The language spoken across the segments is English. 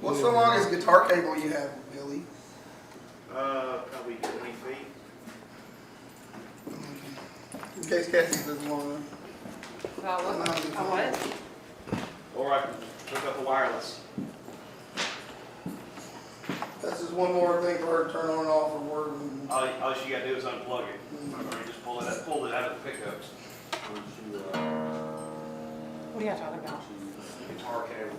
What's the longest guitar cable you have, Billy? Probably 20 feet. In case Cassie doesn't want to. What? Or I can hook up a wireless. That's just one more thing for her to turn on and off or work. All she got to do is unplug it. Or just pull it out of the pickups. What are you talking about? Guitar cable.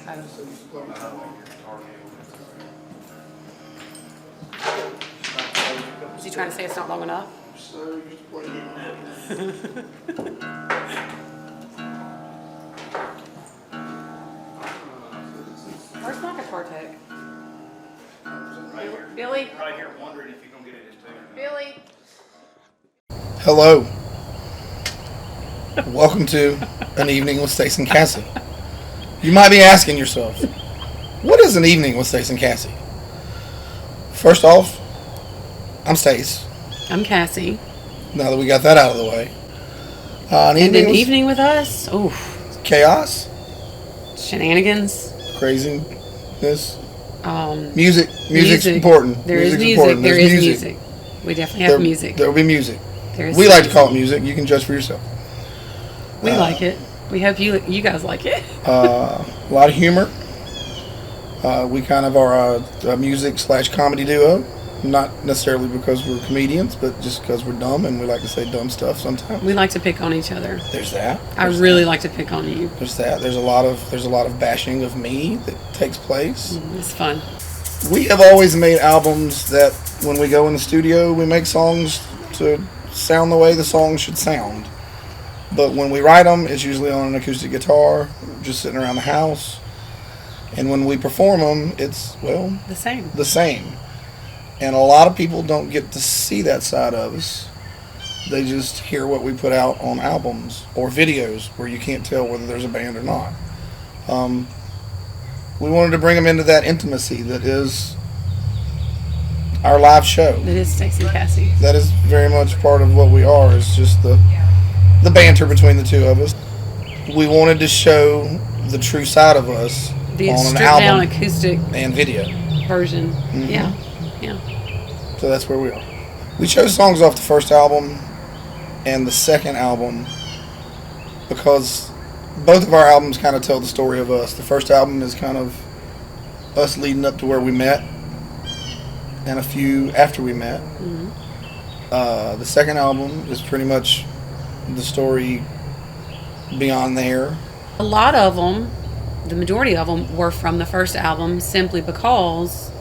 I don't So you just plug it Your in. guitar cable. Is he trying to say it's not long enough? So you just plug it in. Where's my guitar tech? Right here. Billy? Right here, wondering if you're going to get it in tune. Billy? Hello. Welcome to An Evening with Stace and Cassie. You might be asking yourself, what is an evening with Stace and Cassie? First off, I'm Stace. I'm Cassie. Now that we got that out of the way. An And evening an with evening with us? Oof. chaos, Shenanigans. craziness, Music. Music's important. There is Music's music. important. There There's is music. We definitely have music. There will be music. There is We like to music. call it music. You can judge for yourself. We like it. We hope you guys like it. A lot of humor. We kind of are a music/comedy duo. Not necessarily because we're comedians, but just because we're dumb and we like to say dumb stuff sometimes. We like to pick on each other. There's that. I really like to pick on you. There's that. There's a lot of bashing of me that takes place. It's fun. We have always made albums that when we go in the studio, we make songs to sound the way the song should sound. But when we write them, it's usually on an acoustic guitar, just sitting around the house. And when we perform them, it's, well, The same. the same. And a lot of people don't get to see that side of us. They just hear what we put out on albums or videos where you can't tell whether there's a band or not. We wanted to bring them into that intimacy that is our live show. It is Stace and Cassie. That is very much part of what we are, is just the banter between the two of us. We wanted to show the true side of us The on an stripped down album acoustic and video. version. Mhm. Yeah. So that's where we are. We chose songs off the first album and the second album because both of our albums kind of tell the story of us. The first album is kind of us leading up to where we met and a few after we met. Mm-hmm. The second album is pretty much the story beyond there. A lot of them, the majority of them, were from the first album simply because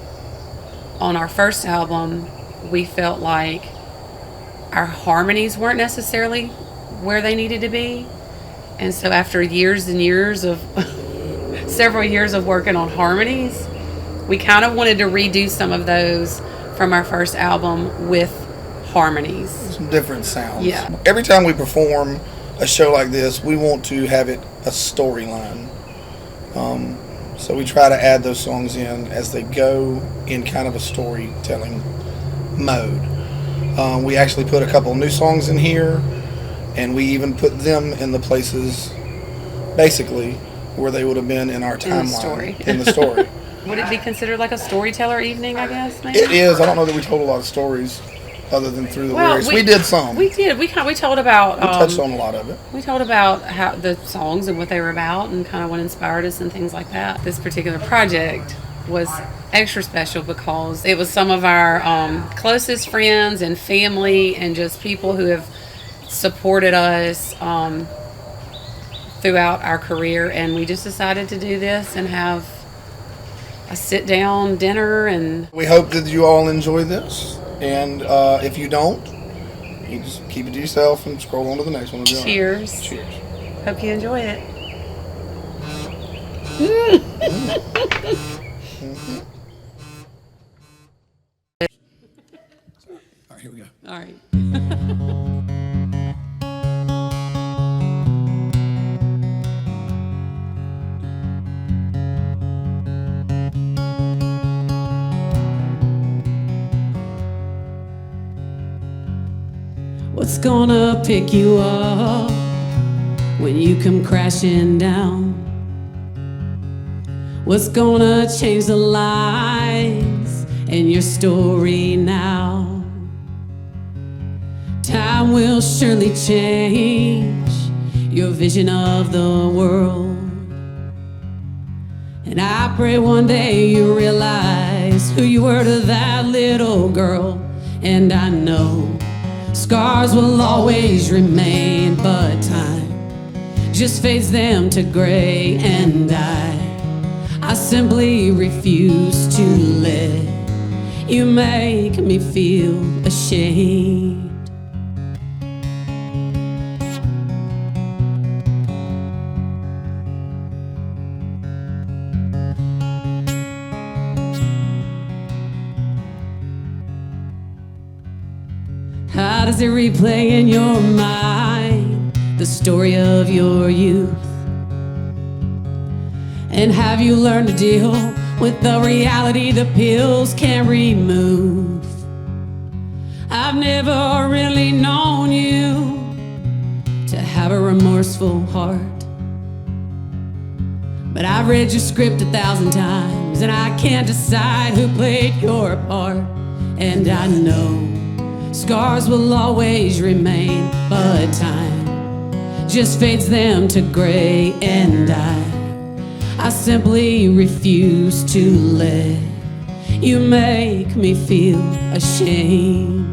on our first album we felt like our harmonies weren't necessarily where they needed to be. And so after years and years of several years of working on harmonies, we kind of wanted to redo some of those from our first album with harmonies. Some different sounds. Yeah. Every time we perform a show like this, we want to have it a storyline. So we try to add those songs in as they go in kind of a storytelling mode. We actually put a couple new songs in here, and we even put them in the places, basically, where they would have been in our timeline. In the story. Would it be considered like a storyteller evening, I guess, maybe? It is. I don't know that we told a lot of stories other than through the lyrics. We did some. We did. We told about. We touched on a lot of it. We told about how the songs and what they were about and kind of what inspired us and things like that. This particular project was extra special because it was some of our closest friends and family and just people who have supported us throughout our career, and we just decided to do this and have a sit-down dinner. And We hope that you all enjoy this, and if you don't, you just keep it to yourself and scroll on to the next one. cheers. Cheers. Hope you enjoy it. All right, here we go. All right. What's gonna pick you up when you come crashing down? What's gonna change the lines in your story now? Time will surely change your vision of the world. And I pray one day you realize who you were to that little girl. And I know scars will always remain, but time just fades them to gray. And I simply refuse to let you make me feel ashamed. How does it replay in your mind the story of your youth? And have you learned to deal with the reality the pills can't remove? I've never really known you to have a remorseful heart, but I've read your script 1,000 times, and I can't decide who played your part. And I know scars will always remain, but time just fades them to gray. And I simply refuse to let you make me feel ashamed.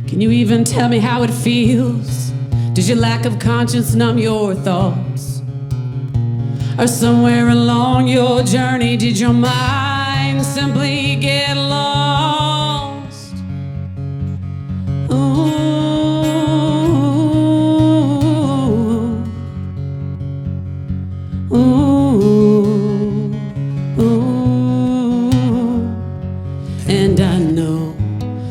Can you even tell me how it feels? Does your lack of conscience numb your thoughts? Or somewhere along your journey did your mind simply get lost? Ooh, ooh, ooh. And I know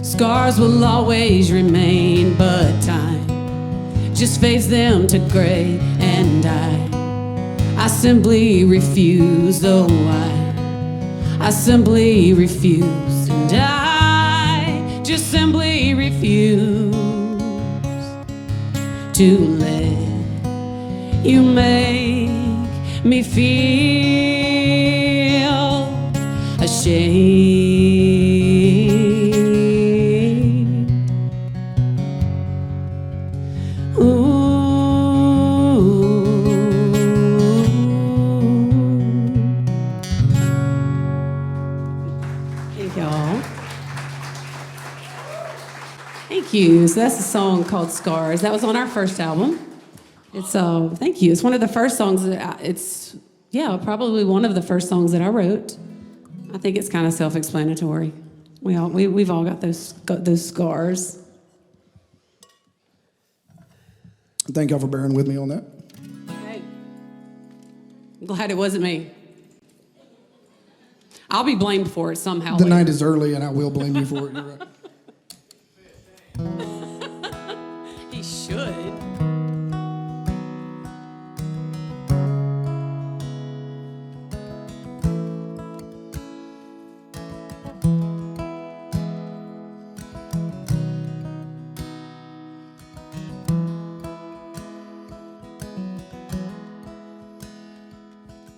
scars will always remain, but time just fades them to gray. And I simply refuse, oh I simply refuse. And I just simply refuse to let you make me feel ashamed. Thank you. So that's a song called Scars. That was on our first album. It's thank you. It's one of the first songs that it's probably one of the first songs that I wrote. I think it's kind of self-explanatory. We've all got those scars. Thank y'all for bearing with me on that. Okay. I'm glad it wasn't me. I'll be blamed for it somehow. The night is early, and I will blame you for it. You're right. He should.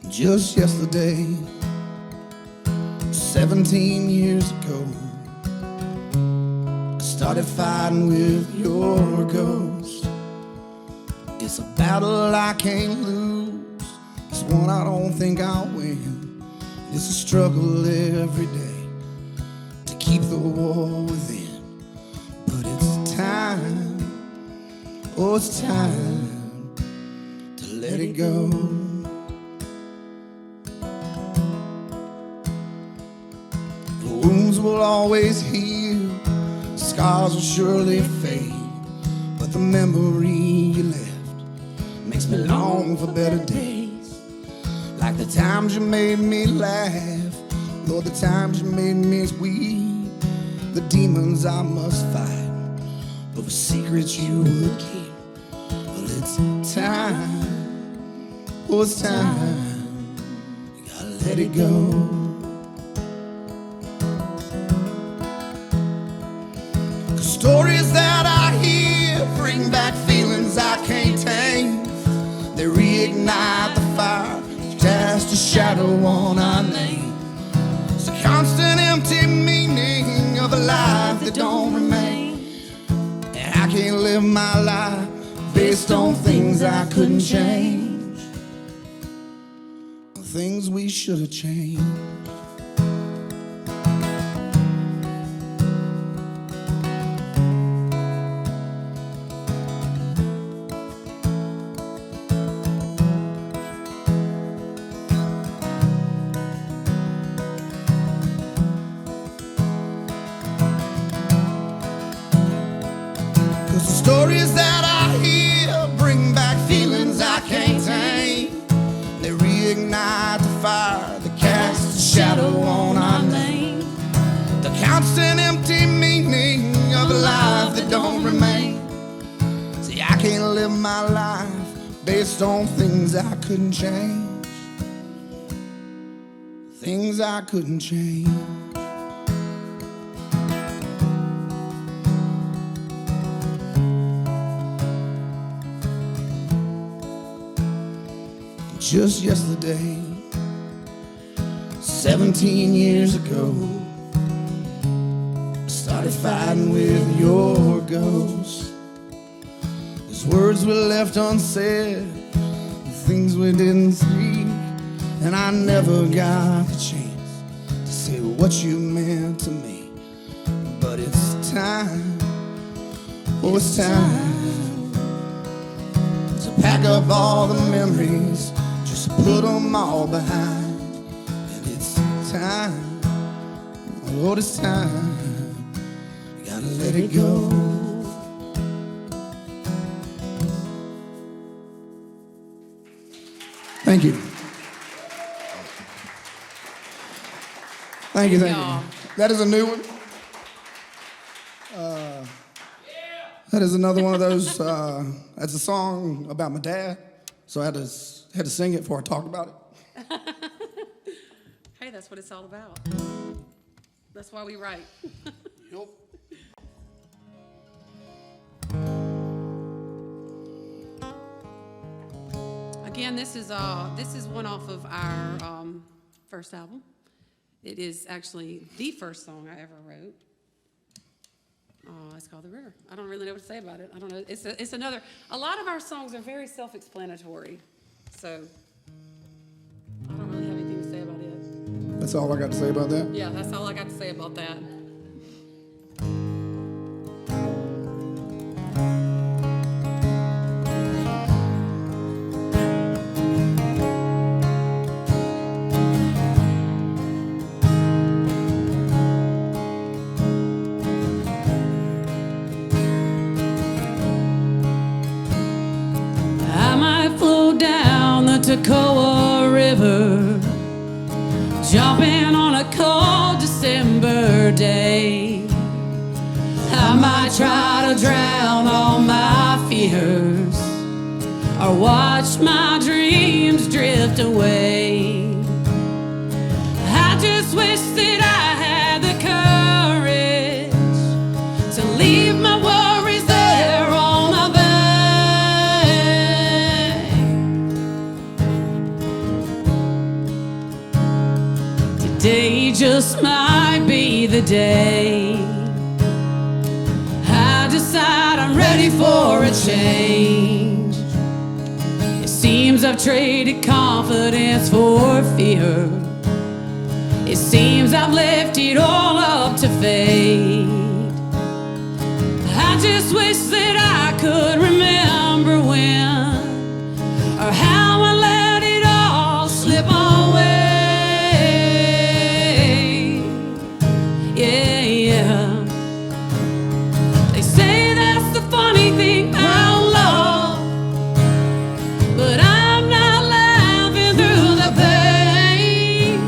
Just yesterday, 17 years ago, I started fighting with your ghost. It's a battle I can't lose. It's one I don't think I'll win. It's a struggle every day to keep the war within. But it's time, oh it's time to let it go. Wounds will always heal, scars will surely fade, but the memory you left makes me long for better days. Like the times you made me laugh, Lord, the times you made me weep, the demons I must fight over secrets you would keep. Well, it's time, oh it's time, you gotta let it go. a shadow on our name. It's the constant empty meaning of a life that don't remain. And I can't live my life based on things I couldn't change, things we should have changed. The stories that I hear bring back feelings I can't tame. They reignite the fire that casts a shadow on our name. The constant empty meaning of a life that don't remain. See, I can't live my life based on things I couldn't change, things I couldn't change. Just yesterday, 17 years ago, I started fighting with your ghost. Those words were left unsaid, the things we didn't speak, and I never got the chance to say what you meant to me. But it's time, oh it's time, to pack up all the memories, put them all behind. And it's time, oh it's time, you gotta let it go. Thank you. Thank you, thank you. That is a new one. That is another one of those, that's a song about my dad, so I had to sing it before I talked about it. Hey, that's what it's all about. That's why we write. Yep. Again, this is one off of our first album. It is actually the first song I ever wrote. It's called The River. I don't really know what to say about it. I don't know. It's another. A lot of our songs are very self-explanatory, so I don't really have anything to say about it. That's all I got to say about that? Yeah, that's all I got to say about that. Toccoa River, jumping on a cold December day. I might try to drown all my fears or watch my dreams drift away. I just wish that I had the courage to leave my worries there on the bay. Today just might be the day I decide I'm ready for a change. It seems I've traded confidence for fear. It seems I've left it all up to fate. I just wish that I could remember when or how I let it all slip away. Yeah, yeah. They say that's the funny thing about love, but I'm not laughing through the pain.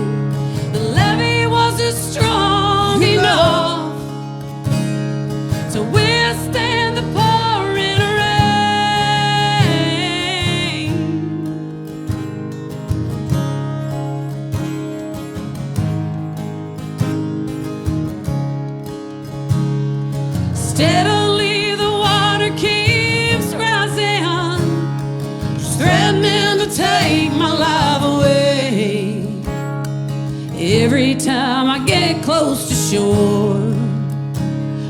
The levee wasn't strong enough to withstand the pouring rain. every time I get close to shore,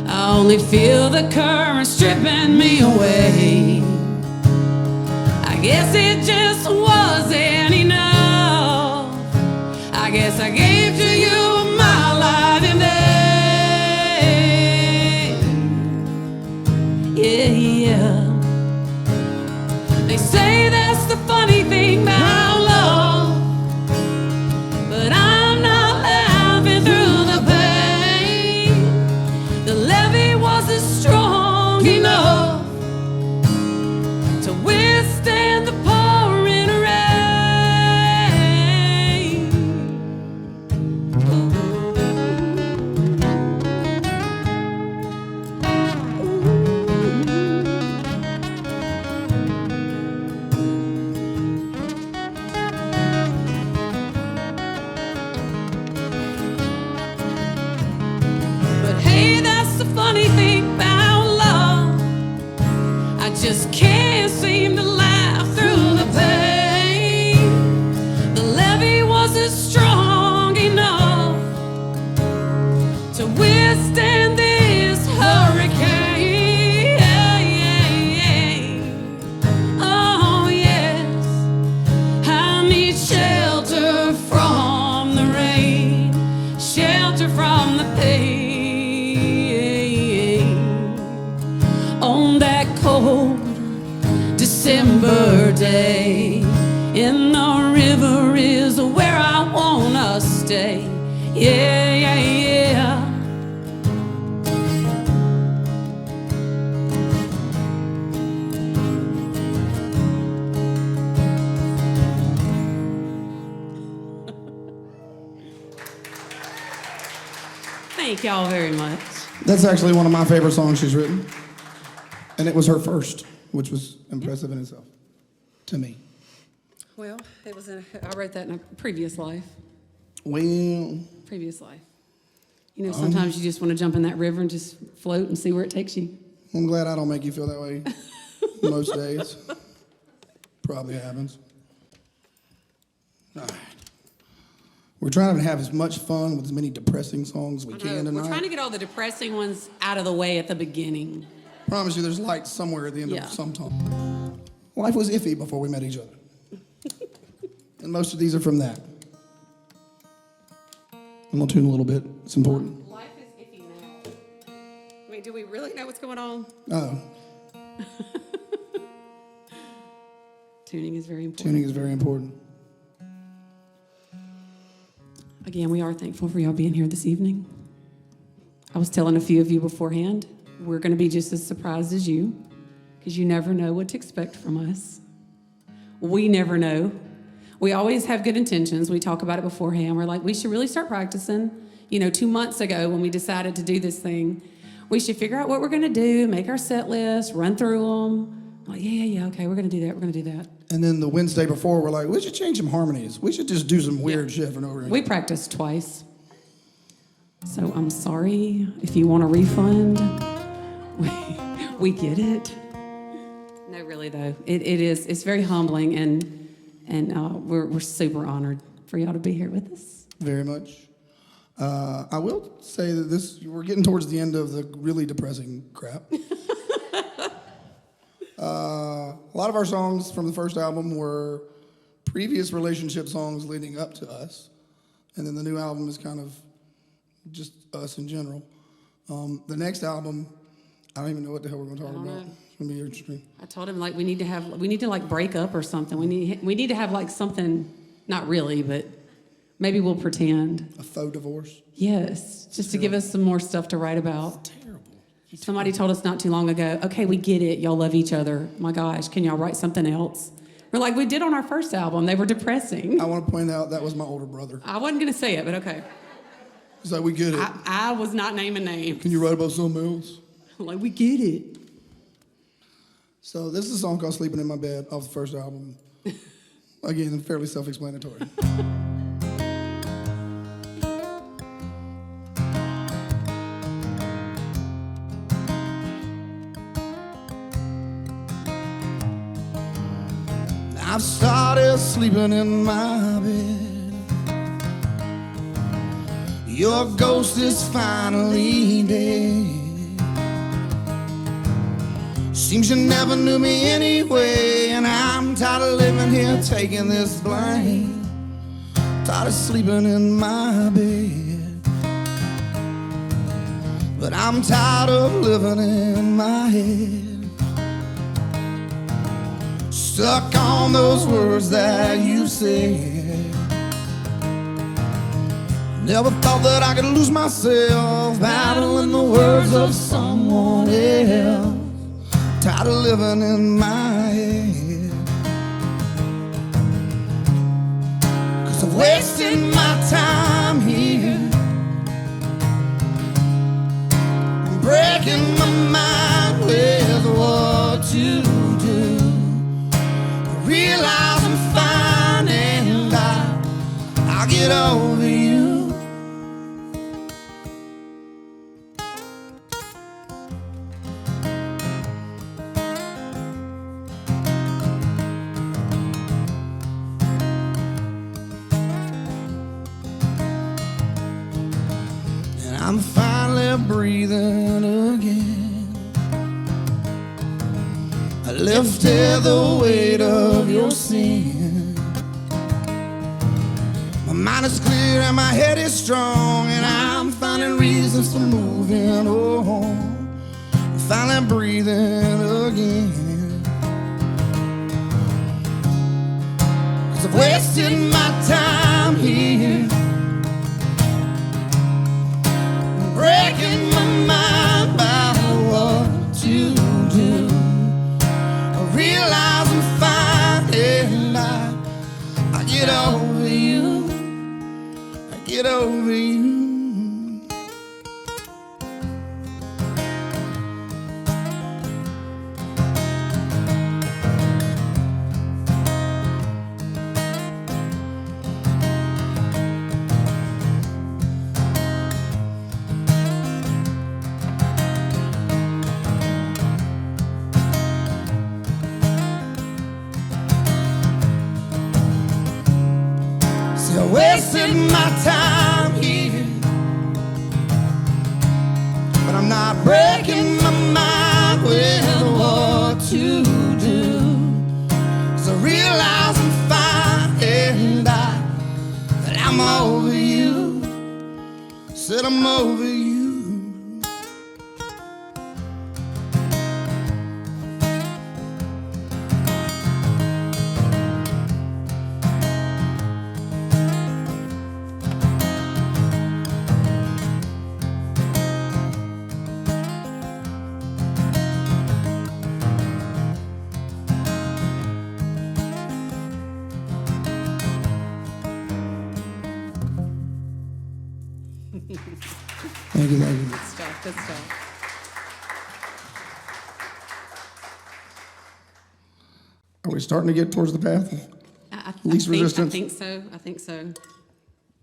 I only feel the current stripping me away. I guess it just wasn't enough. I guess I gave to you my life in vain. Yeah, yeah. They say that's the funny thing about love, but I'm not laughing through the pain. The levee wasn't strong enough to withstand the pouring rain. But hey, that's the funny thing about love. I just can't seem to laugh through the pain. The levee wasn't strong enough to withstand this hurricane. Oh yes, I need shelter from the rain, shelter from the pain. On that cold December day, in the river is where I wanna stay. Yeah, yeah, yeah. Thank y'all very much. That's actually one of my favorite songs she's written. And it was her first, which was impressive in itself, to me. Well, I wrote that in a previous life. Well, Previous life. You know, sometimes you just want to jump in that river and just float and see where it takes you. I'm glad I don't make you feel that way most days. Probably happens. All right. We're trying to have as much fun with as many depressing songs as we can tonight. We're trying to get all the depressing ones out of the way at the beginning. Promise you there's light somewhere at the end Yeah. of some time. Life was iffy before we met each other. And most of these are from that. I'm gonna tune a little bit. It's important. Life is iffy now. I mean, do we really know what's going on? Oh, Tuning is very important. tuning is very important. Again, we are thankful for y'all being here this evening. I was telling a few of you beforehand, we're going to be just as surprised as you, because you never know what to expect from us. We never know. We always have good intentions. We talk about it beforehand. We're like, we should really start practicing. 2 months ago when we decided to do this thing, we should figure out what we're going to do, make our set list, run through them. I'm like, yeah, okay, we're going to do that, we're going to do that. And then the Wednesday before, we're like, we should change some harmonies. We should just do some weird shit for no reason. We practiced twice. So I'm sorry if you want a refund. We get it. No, really though, it's very humbling, and we're super honored for y'all to be here with us. Very much. I will say that we're getting towards the end of the really depressing crap. A lot of our songs from the first album were previous relationship songs leading up to us, and then the new album is kind of just us in general. The next album, I don't even know what the hell we're going to talk about. It's going to be interesting. I told him we need to break up or something. We need to have like something, not really, but maybe we'll pretend. A faux divorce. Yes, just to give us some more stuff to write about. It's terrible. Somebody told us not too long ago, okay, we get it, y'all love each other. My gosh, can y'all write something else? We're like, we did on our first album. They were depressing. I want to point out that was my older brother. I wasn't going to say it, but okay. He's like, we get it. I was not naming names. Can you write about something else? Like, we get it. So this is a song called Sleeping in My Bed off the first album. Again, fairly self-explanatory. I've started sleeping in my bed. Your ghost is finally dead. Seems you never knew me anyway, and I'm tired of living here taking this blame. Tired of sleeping in my bed, but I'm tired of living in my head. Stuck on those words that you said. Never thought that I could lose myself battling the words of someone else. Tired of living in my head, 'cause I've wasted my time here, breaking my mind with what to do. I realize I'm fine and I'll get over you. I'm finally breathing again. I lifted the weight of your sin. My mind is clear and my head is strong, and I'm finding reasons for moving on. I'm finally breathing again. 'Cause I've wasted my time here, breaking my mind about what to do. I realize I'm fine and I get over you. I get over you. I wasted my time here, but I'm not breaking my mind with what to do. 'Cause I realize I'm fine and that I'm over you. Said I'm over you. Thank you, thank you. Good stuff, good stuff. Are we starting to get towards the path? Least resistance? I think so.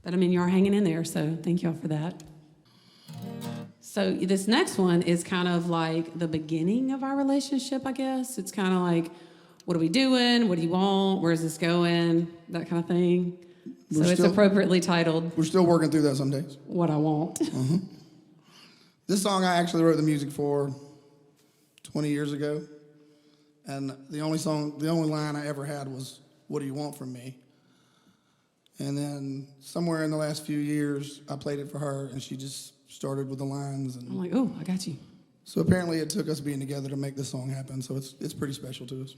But I mean, you are hanging in there, so thank y'all for that. So this next one is kind of like the beginning of our relationship, I guess. It's kind of like, what are we doing? What do you want? Where's this going? That kind of thing. So it's appropriately titled. We're still working through that some days. What I Want. This song I actually wrote the music for 20 years ago. And the only line I ever had was, "What do you want from me?" And then somewhere in the last few years, I played it for her, and she just started with the lines. And I'm like, oh, I got you. so apparently it took us being together to make this song happen, so it's pretty special to us.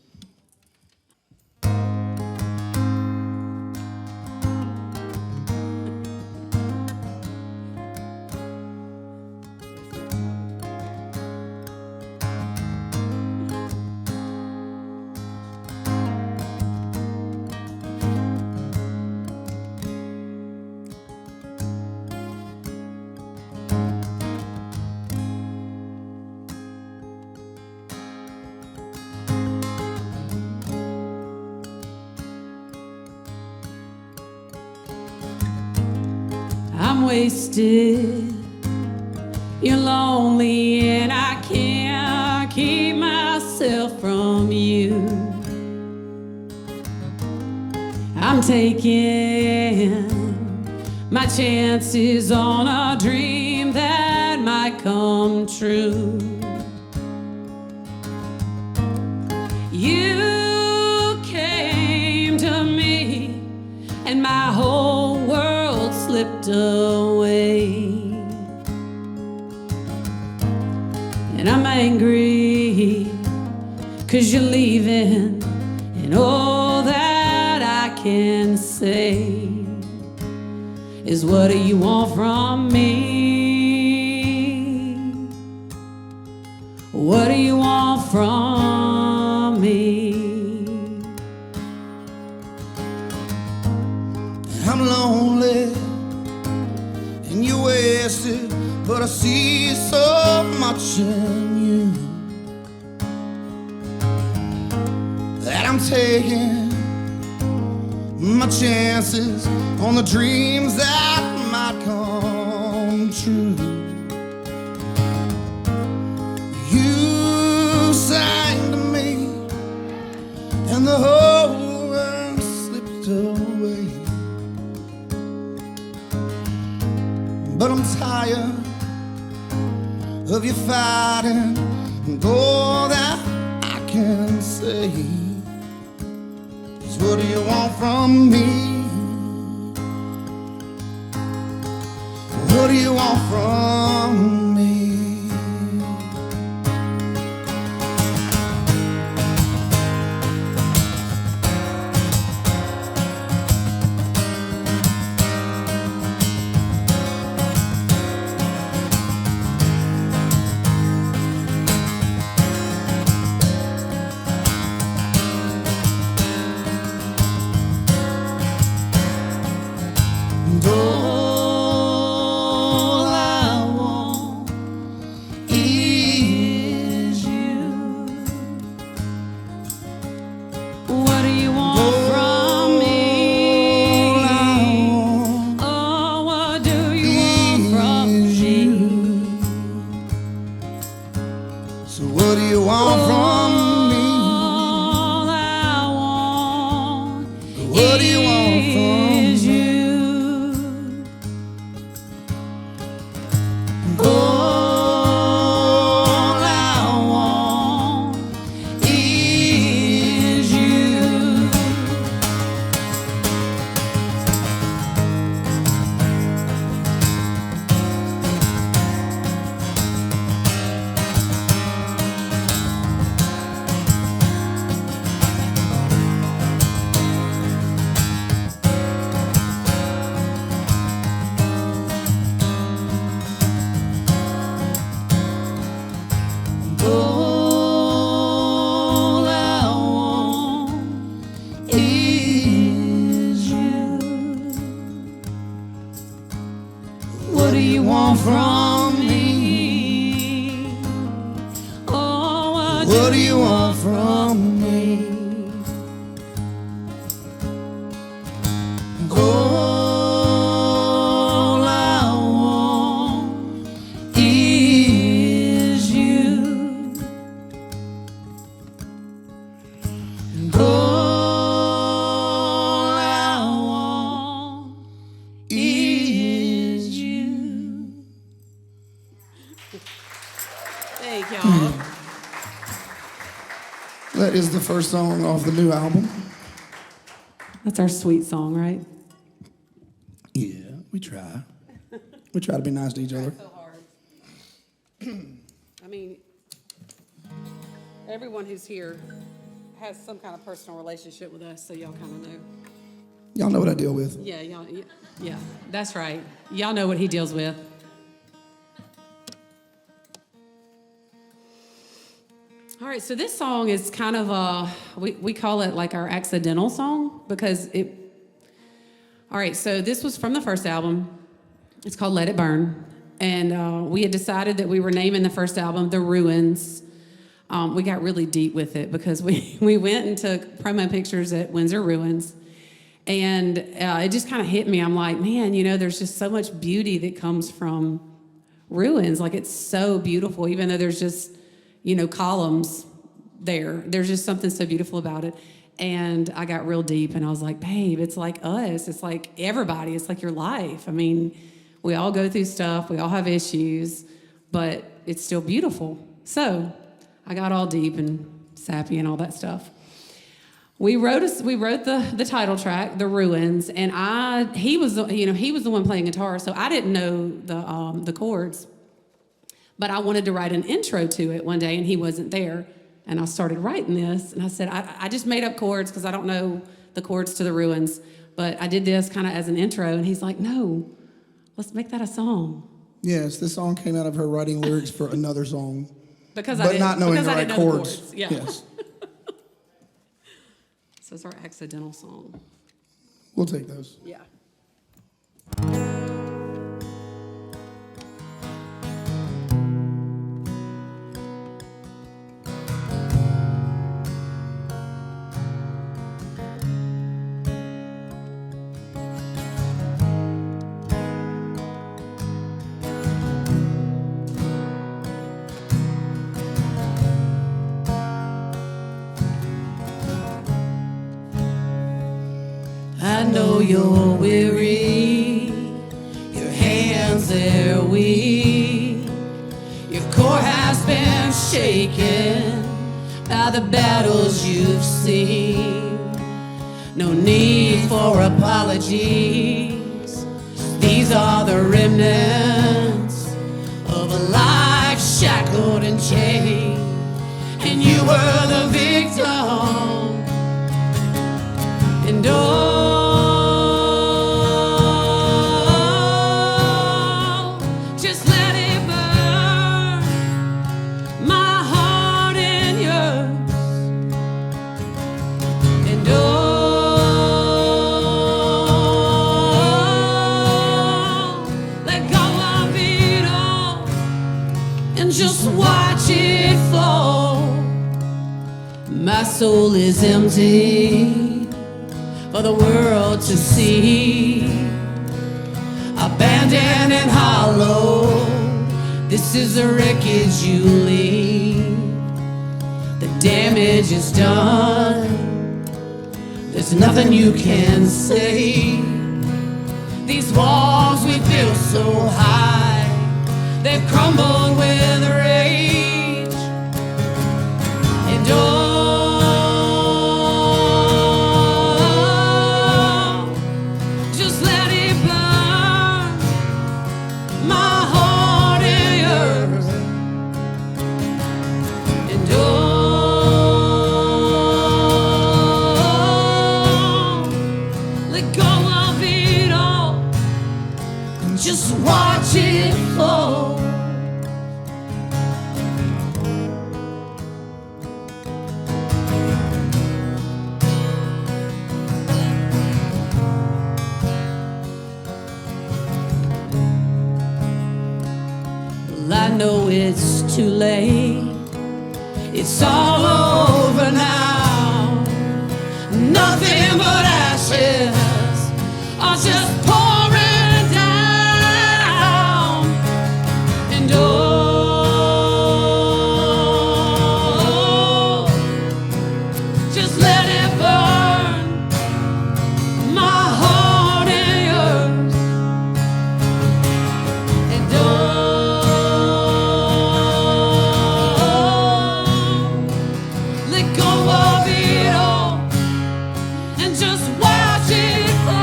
I'm wasted, you're lonely, and I can't keep myself from you. I'm taking my chances on a dream that might come true. You came to me and my whole world slipped away. And I'm angry 'cause you're leaving, and all that I can say is, what do you want from me? What do you want from me? I'm lonely and you're wasted, but I see so much in you that I'm taking my chances on the dreams that might come true. You sang to me and the whole world slipped away. But I'm tired of you fighting, and all that I can say is, what do you want from me? What do you want from me? What do you want from me? All I want is you. All I want is you. Thank y'all. That is the first song off the new album. That's our sweet song, right? Yeah, we try. We try to be nice to each other. So hard. I mean, everyone who's here has some kind of personal relationship with us, so y'all kind of know. Y'all know what I deal with. Yeah, yeah, that's right. Y'all know what he deals with. All right, so this song is kind of we call it like our accidental song because it. All right, so this was from the first album. It's called Let It Burn. And we had decided that we were naming the first album The Ruins. We got really deep with it because we went and took promo pictures at Windsor Ruins. And it just kind of hit me. I'm like, man, you know, there's just so much beauty that comes from ruins. Like, it's so beautiful, even though there's just, you know, columns there. There's just something so beautiful about it. And I got real deep, and I was like, babe, it's like us. It's like everybody. It's like your life. I mean, we all go through stuff. We all have issues, but it's still beautiful. So I got all deep and sappy and all that stuff. We wrote the title track, "The Ruins," and he was the one playing guitar, so I didn't know the chords, but I wanted to write an intro to it one day, and he wasn't there, and I started writing this, and I said I just made up chords because I don't know the chords to "The Ruins," but I did this kind of as an intro, and he's like, "No, let's make that a song." Yes, this song came out of her writing lyrics for another song, Because but not knowing the right know chords. Yeah. Yes, So it's our accidental song. we'll take those. Yeah. I know you're weary, your hands are weak, your core has been shaken by the battles you've seen. No need for apologies, these are the remnants of a life shackled and chained, and you were the victim. And just let it burn, my heart and yours. And let go of it all and just watch it fall. My soul is empty for the world to see, abandoned and hollow. This is the wreckage you leave. The damage is done. There's nothing you can say. These walls we built so high, they've crumbled with rage. And just let it burn, my heart and yours. And let go of it all and just watch it fall. Well, I know it's too late. It's all over now. Nothing but ashes are just pouring down. And just let it burn, my heart and yours. And let go of it all and just watch it fall.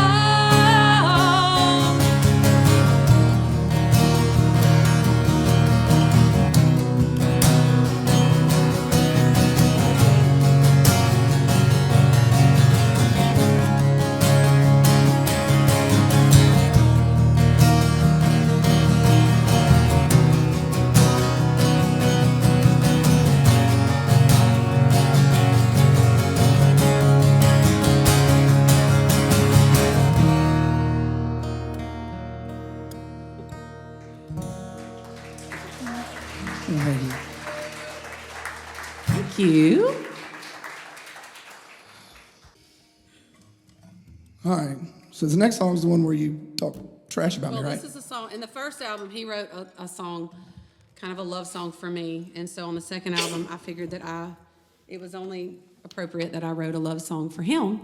Thank you. All right. So the next song is the one where you talk trash about Well, me, right? this is a song. In the first album, he wrote a song, kind of a love song for me. And so on the second album, I figured that it was only appropriate that I wrote a love song for him.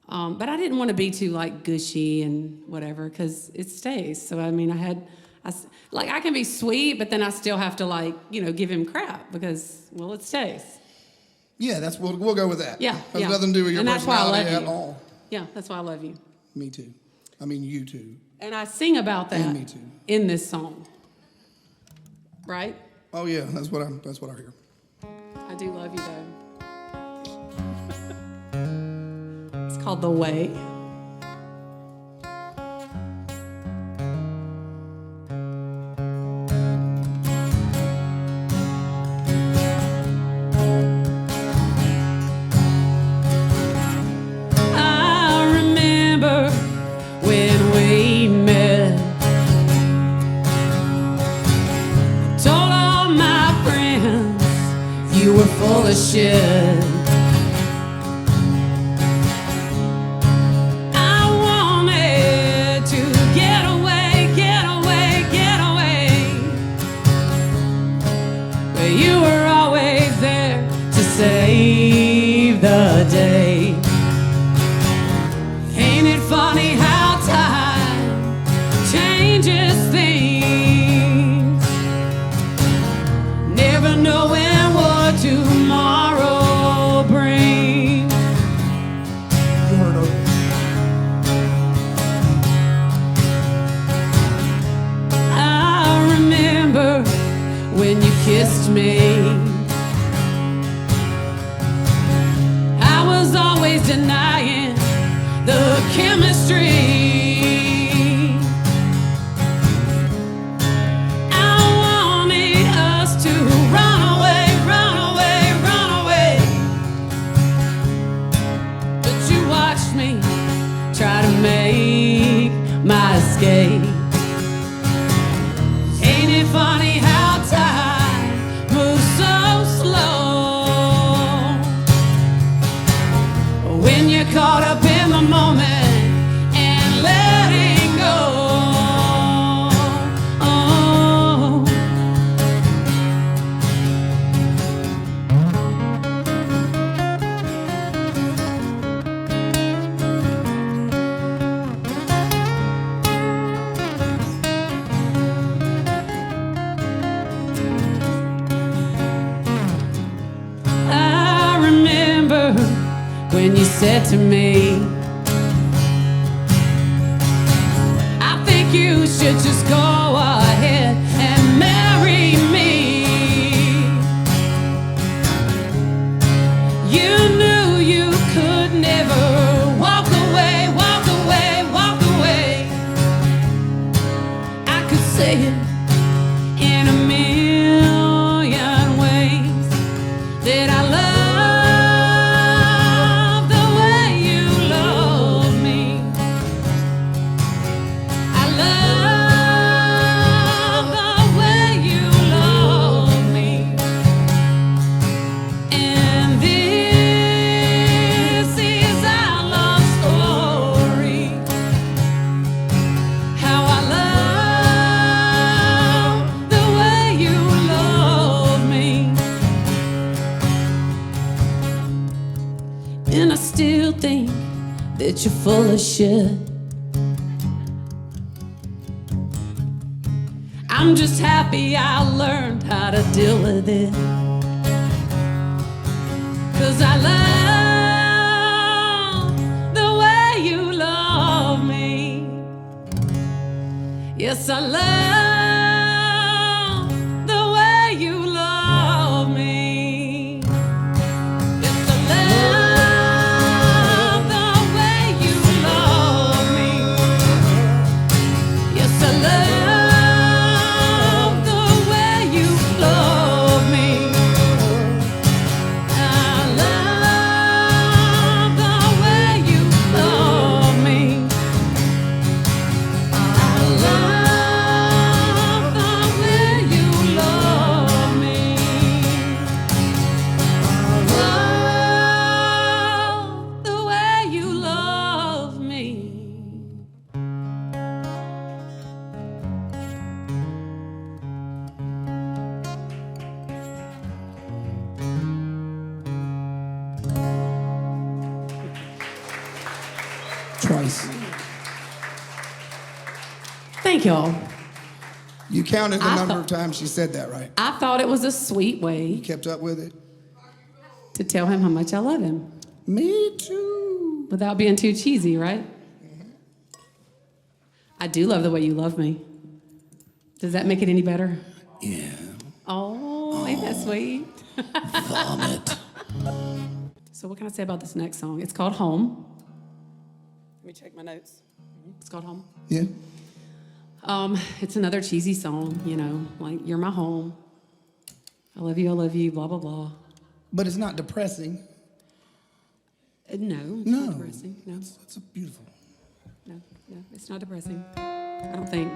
But I didn't want to be too like gushy and whatever because it stays. So I mean, I can be sweet, but then I still have to like give him crap because it stays. Yeah, we'll go with that. Yeah, Has yeah. nothing to do with your And that's why I personality love at you. all. Yeah, that's why I love you. Me too. I mean, you too. And I sing about that And me too. in this song. Right? Oh yeah, that's what I hear. I do love you though. It's called The Way. I remember when we met. Told all my friends you were full of shit. I wanted to get away, get away, get away. But you were always there to save the day. Ain't it funny how time changes things? Never knowing what tomorrow brings. You heard of I remember when you kissed me. I was always denying the chemistry. I wanted us to run away, run away, run away. But you watched me try to make my escape. Ain't it funny how time moves so slow when you're caught up in the moment and letting go? Oh. I remember when you said to me, I think you should just go ahead and marry me. You knew you could never walk away, walk away, walk away. I could say it in a million ways that I love the way you love me. I love the way you love me. And this is our love story. How I love the way you love me. And I still think that you're full of shit. I'm just happy I learned how to deal with it. 'Cause I love the way you love me. Yes, I love the way you love me. Yes, I love the way you love me. Yes, I love the way you love me. I love the way you love me. I love Twice. Thank y'all. You counted the I number thought- of times she said that, right? I thought it was a sweet way You kept up with it? to tell him how much I love him Me too. without being too cheesy, right? I do love the way you love me. Does that make it any better? Yeah. Oh, ain't that sweet? Vomit. So what can I say about this next song? It's called Home. Let me check my notes. It's called Home. Yeah. It's another cheesy song, you know, like you're my home. I love you, blah, blah, blah. But it's not depressing. No, it's No. not depressing. No, It's a beautiful. no, it's not depressing. I don't think.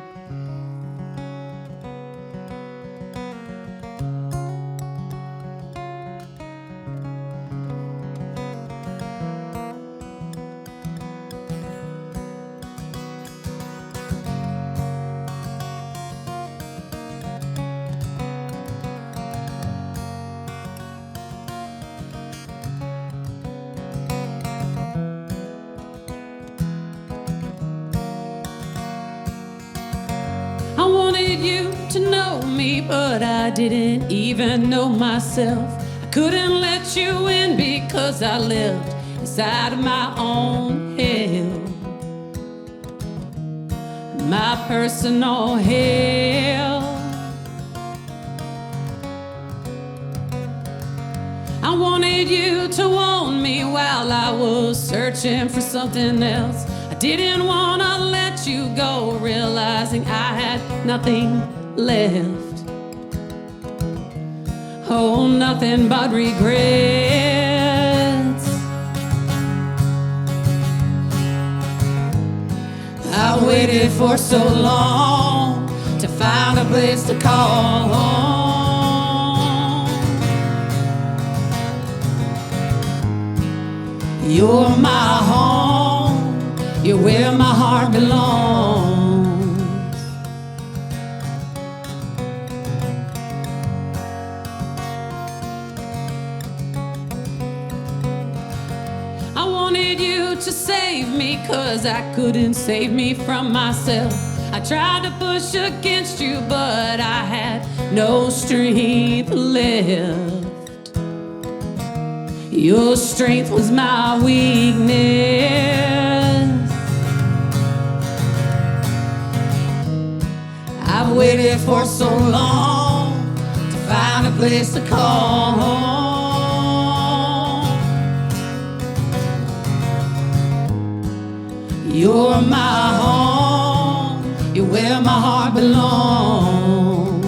I wanted you to know me, but I didn't even know myself. I couldn't let you in because I lived inside of my own hell. My personal hell. I wanted you to want me while I was searching for something else. I didn't want to let you go, realizing I had nothing left. Oh, nothing but regrets. I waited for so long to find a place to call home. You're my home, you're where my heart belongs. I wanted you to save me, 'cause I couldn't save me from myself. I tried to push against you, but I had no strength left. Your strength was my weakness. I've waited for so long to find a place to call home. You're my home, you're where my heart belongs.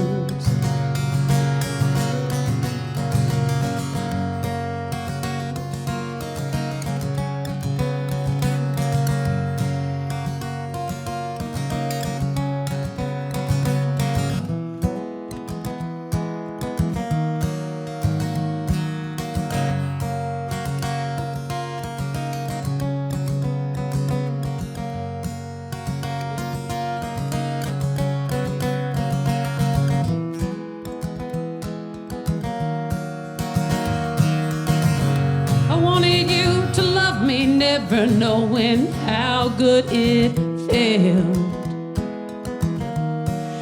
I wanted you to love me, never knowing how good it felt,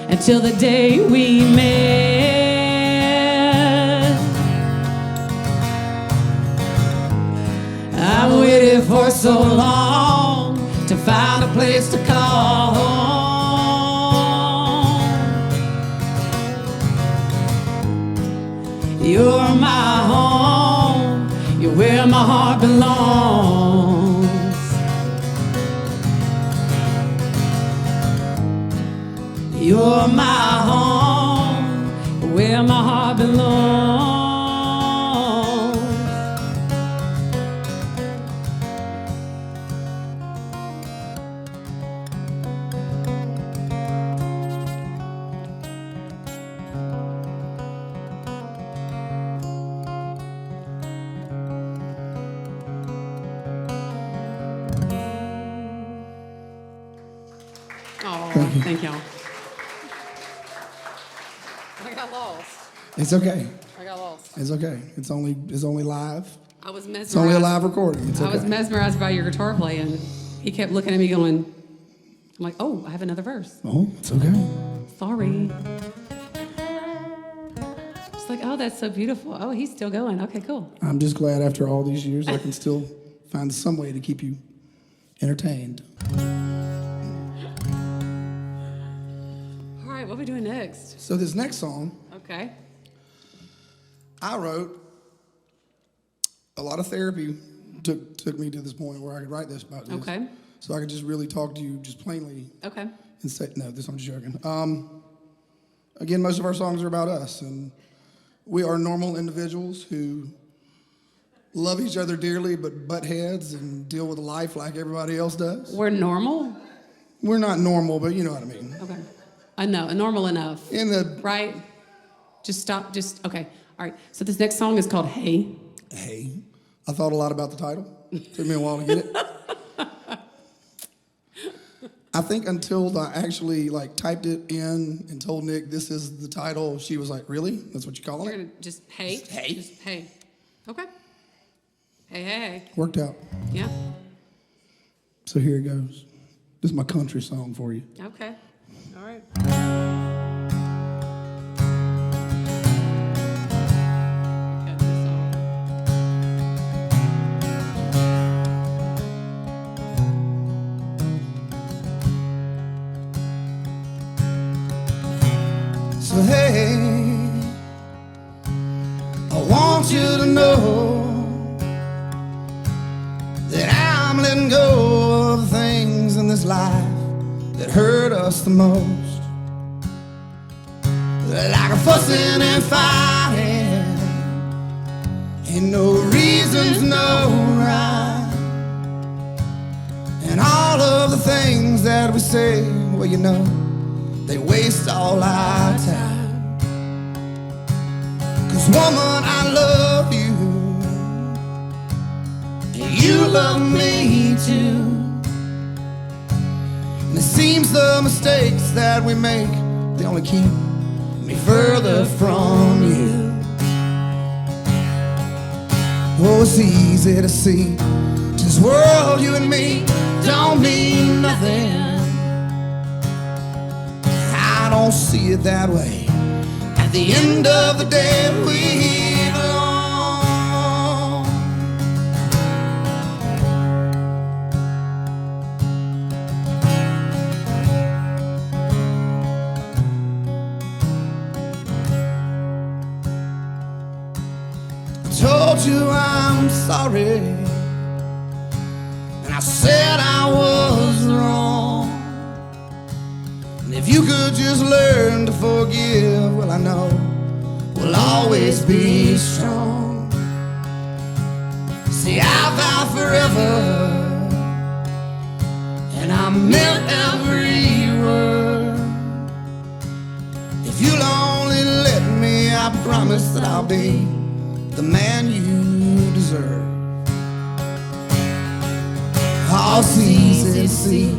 until the day we met. I waited for so long to find a place to call home. You're my home, you're where my heart belongs. You're my home, where my heart belongs. Oh, thank y'all. I got lost. It's okay. I got lost. It's okay. It's only live. I was mesmerized. It's only a live recording. It's I was okay. mesmerized by your guitar playing. He kept looking at me going, I'm like, oh, I have another verse. Oh, it's okay. Sorry. Just like, oh, that's so beautiful. Oh, he's still going. Okay, cool. I'm just glad after all these years I can still find some way to keep you entertained. All right, what are we doing next? So this next song, Okay. I wrote. A lot of therapy took me to this point where I could write this about this. Okay. So I could just really talk to you just plainly Okay. and say, no, I'm just joking. Again, most of our songs are about us, and we are normal individuals who love each other dearly but butt heads and deal with life like everybody else does. We're normal? We're not normal, but you know what I mean. Okay. I know, normal enough. In the Right? Just stop, okay. All right, so this next song is called Hey. Hey, I thought a lot about the title. Took me a while to get it. I think until I actually typed it in and told Nick this is the title, she was like, "Really? That's what you call You're it?" gonna just hey? Just hey. Just hey. Okay. Hey, hey, hey. Worked out. Yeah. So here it goes. This is my country song for you. Okay. All right. Okay, this song. So hey, I want you to know that I'm letting go of the things in this life that hurt us the most. Like a fussing and fighting, ain't no reasons, no rhyme. And all of the things that we say, well, you know, they waste all our time. 'Cause woman, I love you, and you love me too. And it seems the mistakes that we make, they only keep me further from you. Oh, it's easy to see this world, you and me, don't mean nothing. I don't see it that way. At the end of the day, we belong. I told you I'm sorry, and I said I was wrong. And if you could just learn to forgive, well, I know we'll always be strong. See, I vowed forever, and I meant every word. If you'll only let me, I promise that I'll be the man you deserve. Oh, it's easy to see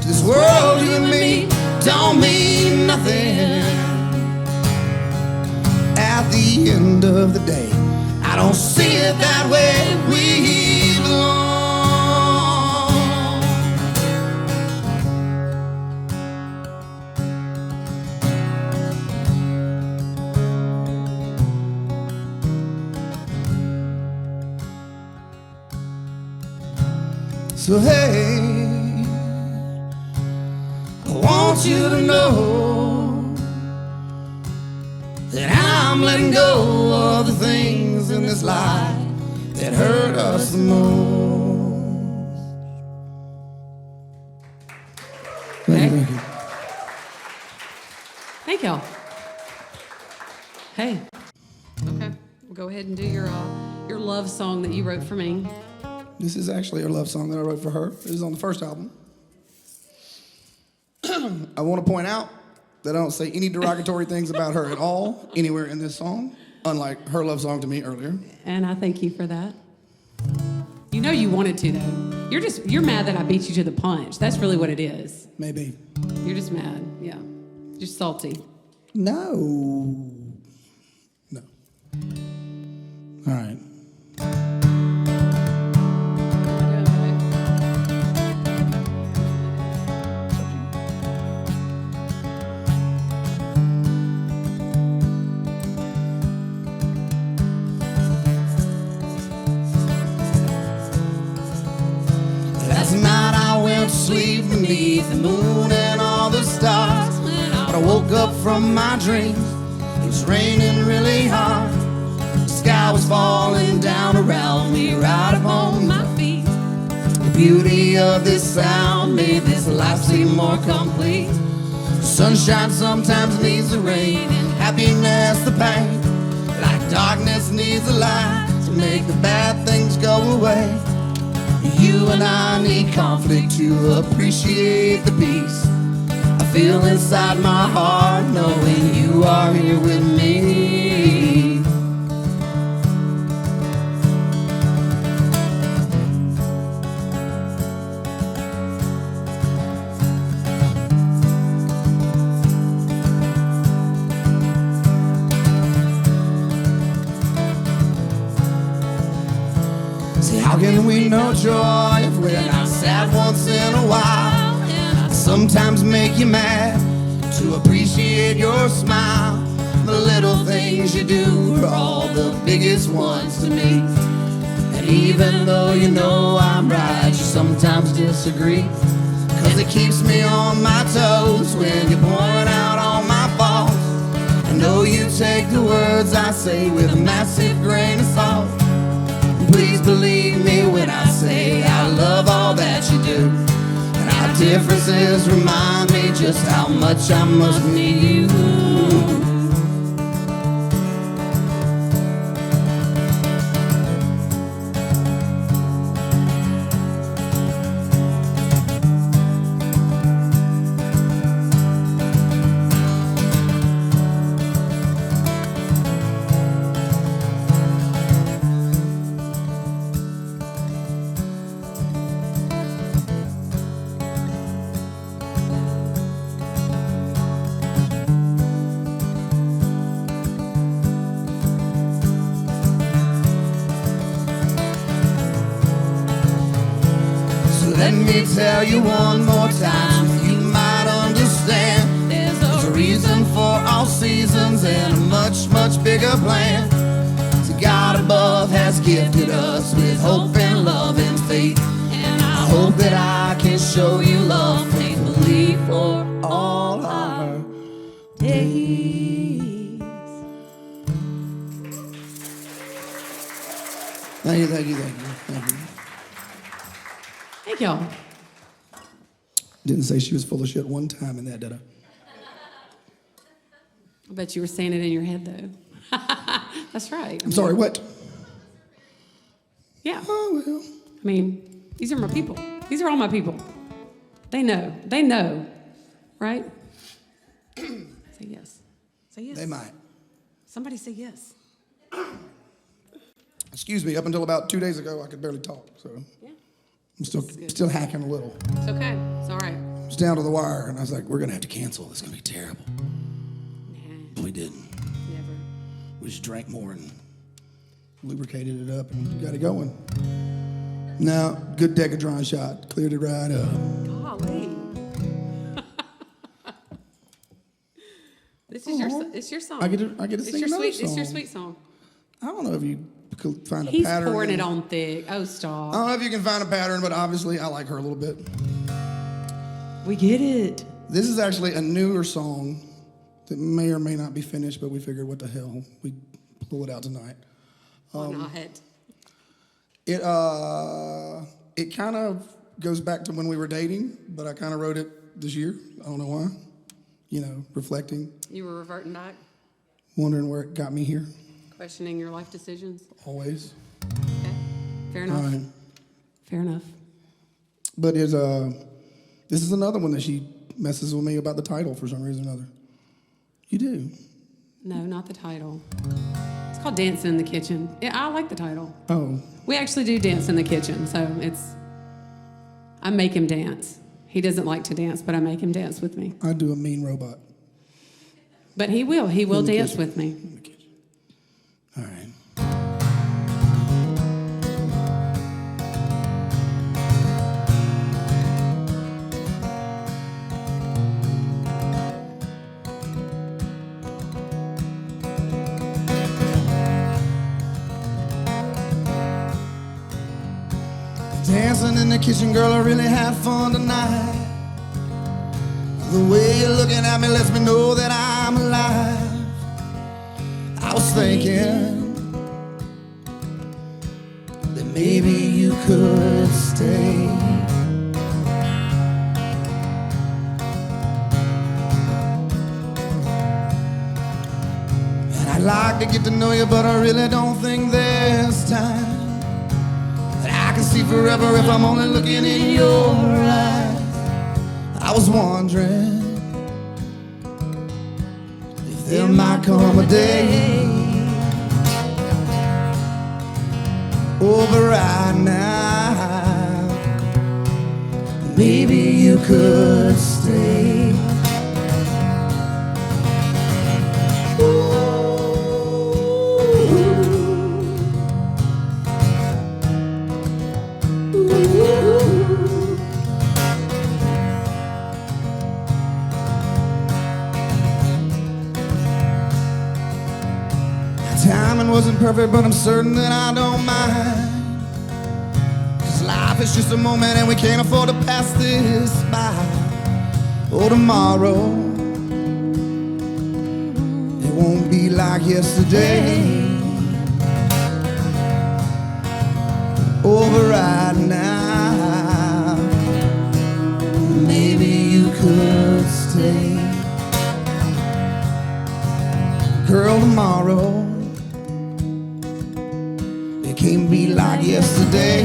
this world, you and me, don't mean nothing. At the end of the day, I don't see it that way. We belong. So hey, I want you to know that I'm letting go of the things in this life that hurt us the most. Thank you. Thank y'all. Hey. Okay. We'll go ahead and do your love song that you wrote for me. This is actually a love song that I wrote for her. This is on the first album. I want to point out that I don't say any derogatory things about her at all anywhere in this song, unlike her love song to me earlier. And I thank you for that. You know you wanted to, though. You're mad that I beat you to the punch. That's really what it is. Maybe. You're just mad. Yeah. You're salty. No. No. All right. asleep beneath the moon and all the stars. But I woke up from my dreams. It was raining really hard. The sky was falling down around me right up on my feet. The beauty of this sound made this life seem more complete. Sunshine sometimes needs the rain, and happiness the pain. Like darkness needs the light to make the bad things go away. You and I need conflict to appreciate the peace I feel inside my heart, knowing you are here with me. How can we know joy if we're not sad once in a while? I sometimes make you mad to appreciate your smile. The little things you do are all the biggest ones to me. And even though you know I'm right, you sometimes disagree. Cause it keeps me on my toes when you're pouring out all my faults. I know you take the words I say with a massive grain of salt. Please believe me when I say I love all that you do. And our differences remind me just how much I must need you. Let me tell you one more time so you might understand. There's a reason for all seasons and a much, much bigger plan. So God above has gifted us with hope and love and faith. And I hope that I can show you love faithfully for all our days. Thank you, thank you, thank you, thank you. Thank y'all. Didn't say she was full of shit one time in that, did I? I bet you were saying it in your head, though. That's right. I'm sorry, what? Yeah. Oh, well. I mean, these are my people. These are all my people. They know. They know. Right? Say yes. Say yes. They might. Somebody say yes. Excuse me, up until about 2 days ago, I could barely talk, so Yeah. I'm still hacking a little. It's okay. It's all right. I was down to the wire, and I was like, we're going to have to cancel. This is going to be terrible. Nah, We didn't. never. We just drank more and lubricated it up and got it going. Now, good Decadron shot. Cleared it right up. Golly. This is it's your song. I get to sing another song. It's your sweet song. I don't know if you could find a He's pattern. pouring it on thick. Oh, stop. I don't know if you can find a pattern, but obviously I like her a little bit. We get it. This is actually a newer song that may or may not be finished, but we figured, what the hell, we pull it out tonight. Why not? It kind of goes back to when we were dating, but I kind of wrote it this year. I don't know why. You know, reflecting, You were reverting back, wondering where it got me here. questioning your life decisions. Always. Okay. Fair enough. Right. Fair enough. But this is another one that she messes with me about the title for some reason or another. You do? No, not the title. It's called Dancing in the Kitchen. Yeah, I like the title. Oh. We actually do dance in the kitchen, so I make him dance. He doesn't like to dance, but I make him dance with me. I do a mean robot. But he will dance kitchen. with me. In the kitchen. All right. dancing in the kitchen, girl, I really had fun tonight. The way you're looking at me lets me know that I'm alive. I was thinking that maybe you could stay. And I'd like to get to know you, but I really don't think there's time. That I can see forever if I'm only looking in your eyes. I was wondering if there might come a day. Oh, but right now, maybe you could stay. Timing wasn't perfect, but I'm certain that I don't mind. 'Cause life is just a moment and we can't afford to pass this by. Oh, tomorrow, it won't be like yesterday. Oh, but right now, maybe you could stay. Girl, tomorrow, it can't be like yesterday.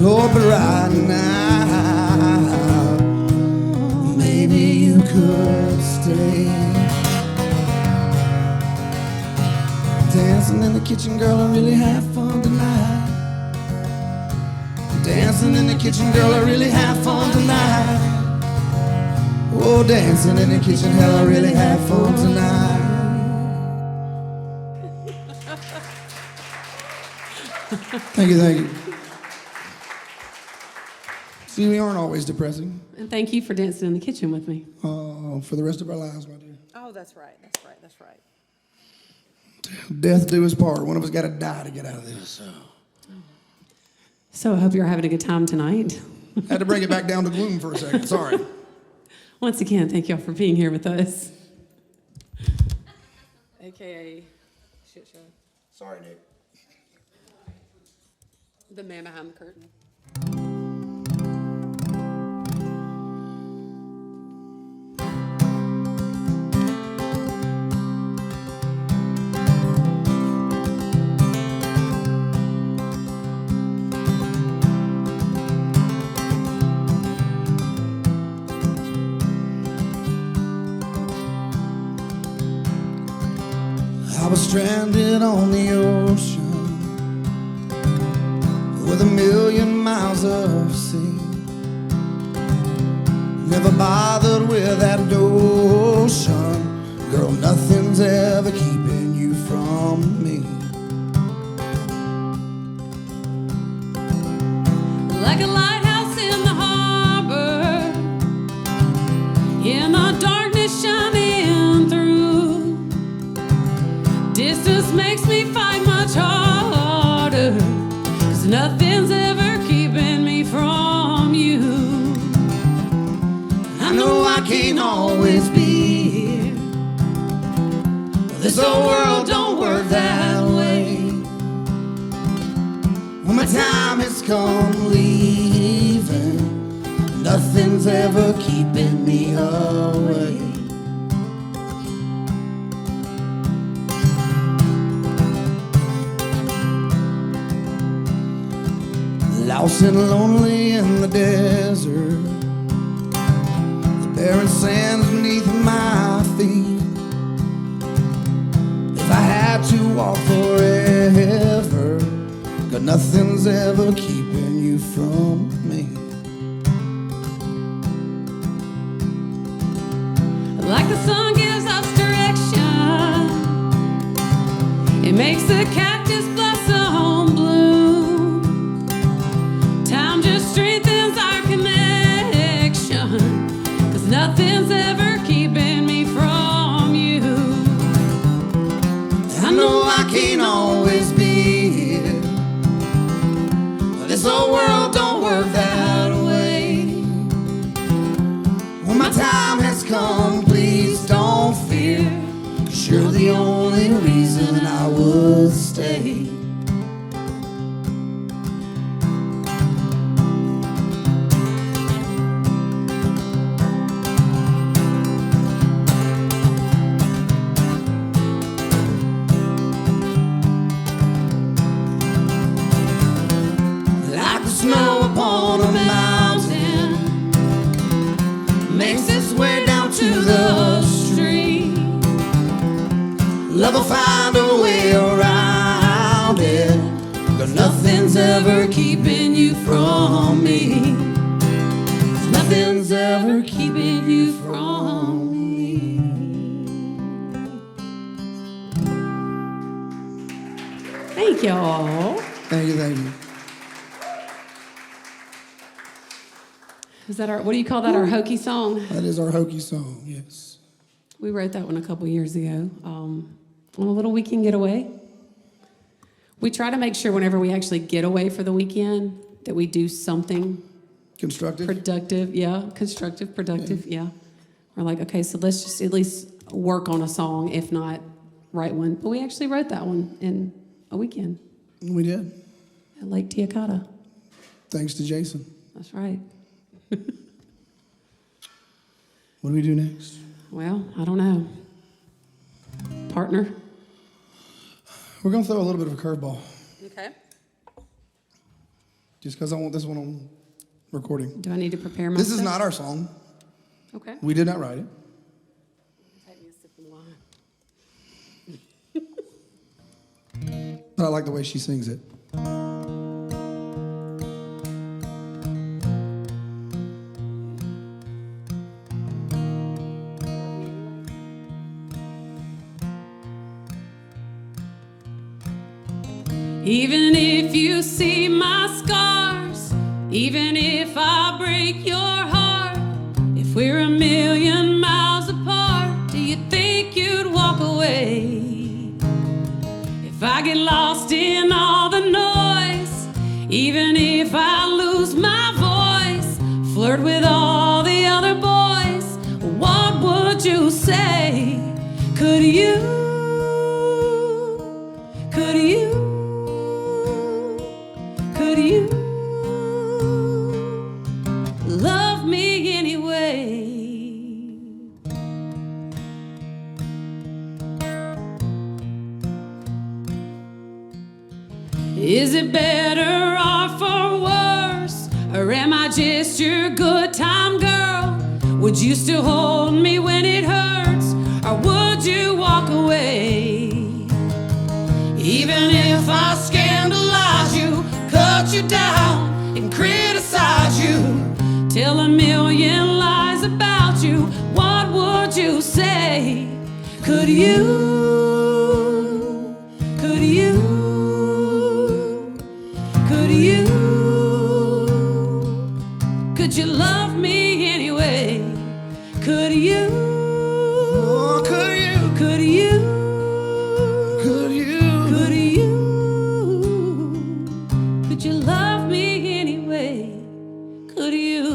Lord, but right now, maybe you could stay. Dancing in the kitchen, girl, I really had fun tonight. Dancing in the kitchen, girl, I really had fun tonight. Oh, dancing in the kitchen, hell, I really had fun tonight. Thank you, thank you. See, we aren't always depressing. And thank you for dancing in the kitchen with me. For the rest of our lives, my dear. Oh, that's right. That's right. That's right. Death do his part. One of us got to die to get out of this. So I hope you're having a good time tonight. Had to bring it back down to gloom for a second. Sorry. Once again, thank y'all for being here with us. AKA shit show. Sorry, Nick. The man behind the curtain. I was stranded on the ocean with 1,000,000 miles of sea. Never bothered with that notion, girl, nothing's ever keeping you from me. Like a lighthouse in the harbor, in the darkness shining through. Distance makes me fight much harder, 'cause nothing's ever keeping me from you. I know I can't always be here. This whole world don't work that way. When my time has come leaving, nothing's ever keeping me away. Lost and lonely in the desert, the barren sands beneath my feet. If I had to walk forever, God, nothing's ever keeping you from me. Like the sun gives us direction, it makes the cactus blossom bloom. Time just strengthens our connection, 'cause nothing's ever keeping me from you. I know I can't always be here. I'ma find a way around it. Cause nothing's ever keeping you from me. Nothing's ever keeping you from me. Thank y'all. Thank you, thank you. Is that our, what do you call that, our hokey song? That is our hokey song, yes. We wrote that one a couple years ago on a little weekend getaway. We try to make sure whenever we actually get away for the weekend that we do something Constructive. productive, yeah, constructive, productive, yeah. We're like, okay, so let's just at least work on a song, if not write one. But we actually wrote that one in a weekend We did. at Lake Tiacata. Thanks to Jason. That's right. What do we do next? Well, I don't know. Partner? We're going to throw a little bit of a curveball. Okay. Just because I want this one on recording. Do I need to prepare myself? This is not our song. Okay. We did not write it. Take me a sip of wine. But I like the way she sings it. Even if you see my scars, even if I break your heart, if we're a million miles apart, do you think you'd walk away? If I get lost in all the noise, even if I lose my voice, flirt with all the other boys, what would you say? Could you love me anyway? Is it better or for worse? Or am I just your good time girl? Would you still hold me when it hurts? Or would you walk away? Even if I scandalize you, cut you down and criticize you, tell a million lies about you, what would you say? Could you love me anyway? Could you? Oh, could you? Could you? Could you? Could you? Could you love me anyway? Could you?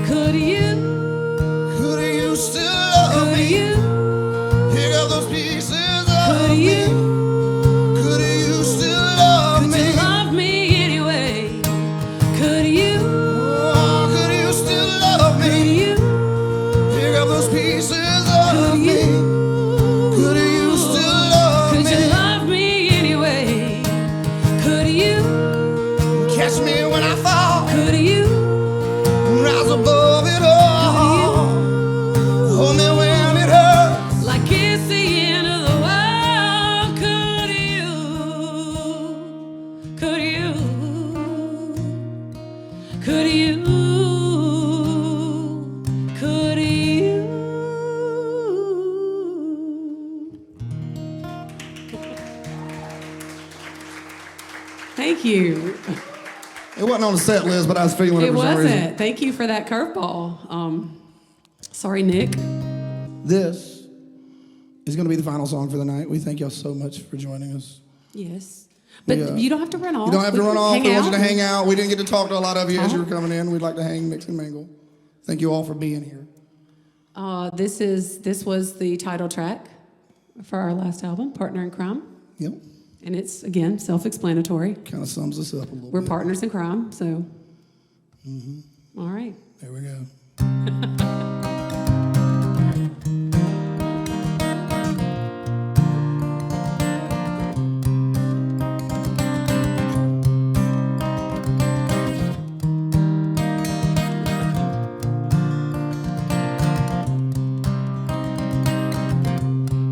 Could you? Could you still love Could me? you? Pick up those pieces of Could me. you? Could you still love Could me? you love me anyway? Could you? Oh, could you still love Could me? you? Pick up those pieces of Could me. you? Could you still love Could me? you love me anyway? Could you? Catch me when I fall. Could you? Rise above it all. Hold me when it hurts. Like it's the end of the world. Could you? Could you? Could you? Could you? Thank you. It wasn't on the set list, but I was feeling it It for some reason. wasn't. Thank you for that curveball. Sorry, Nick. This is going to be the final song for the night. We thank y'all so much for joining us. Yes. But Yeah. you don't have to run off. You don't have to We run can off. hang We want you out. to hang out. We didn't get to talk to a lot of you as you were Uh-huh. coming in. We'd like to hang, mix, and mingle. Thank you all for being here. This was the title track for our last album, Partner in Crime. Yep. And it's, again, self-explanatory. Kind of sums us up a little We're bit. partners in crime, so. All right. There we go.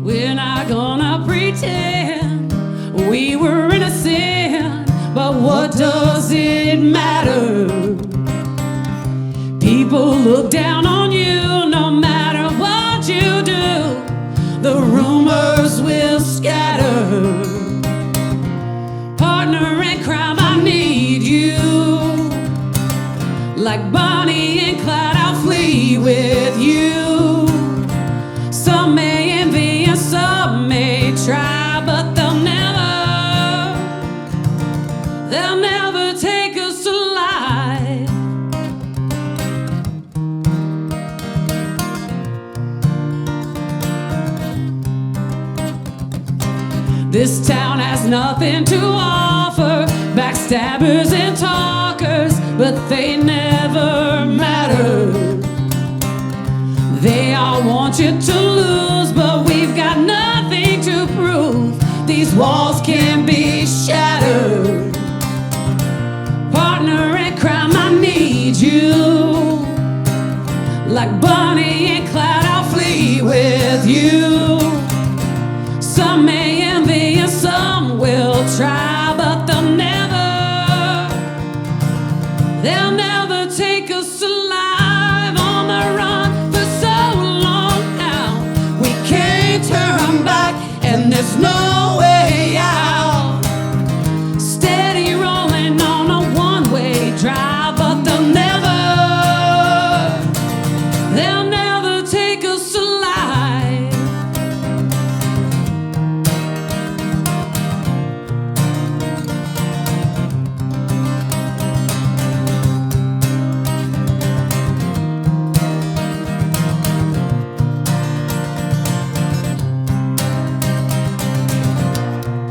We're not gonna pretend we were innocent, but what does it matter? People look down on you no matter what you do. The rumors will scatter. Partner in crime, I need you. Like Bonnie and Clyde, I'll flee with you. Some may envy and some may try, but they'll never take us alive. This town has nothing to offer, backstabbers and talkers, but they never matter. They all want you to lose, but we've got nothing to prove. These walls can be shattered. Partner in crime, I need you. Like Bonnie and Clyde, I'll flee with you. Some may envy and some will try, but they'll never take us alive. On the run for so long now, we can't turn back, and there's no way out. Steady rolling on a one-way drive, but they'll never take us alive.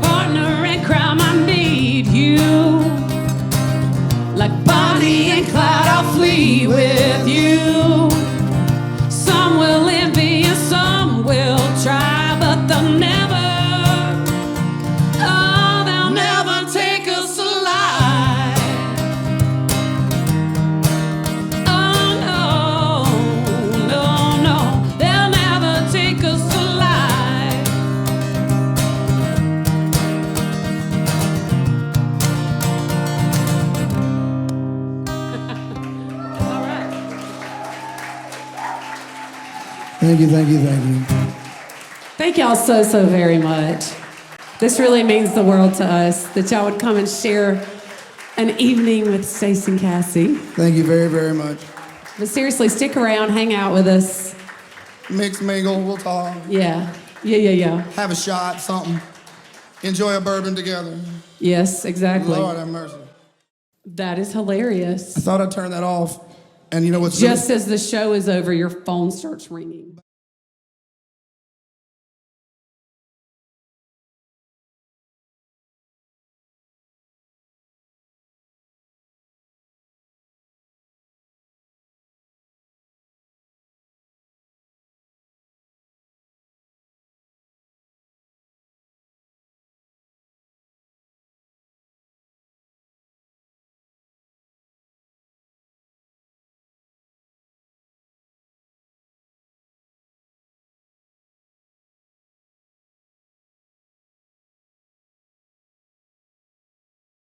Partner in crime, I need you. Like Bonnie and Clyde, I'll flee with you. Some will envy and some will try, but they'll never take us alive. Oh no, they'll never take us alive. Thank you. Thank y'all so very much. This really means the world to us that y'all would come and share an evening with Stace and Cassie. Thank you very, very much. But seriously, stick around, hang out with us. Mix, mingle, we'll talk. Yeah. Have a shot, something. Enjoy a bourbon together. Yes, exactly. Lord have mercy. That is hilarious. I thought I'd turn that off. And you know what's Just as the show is over, your phone starts ringing.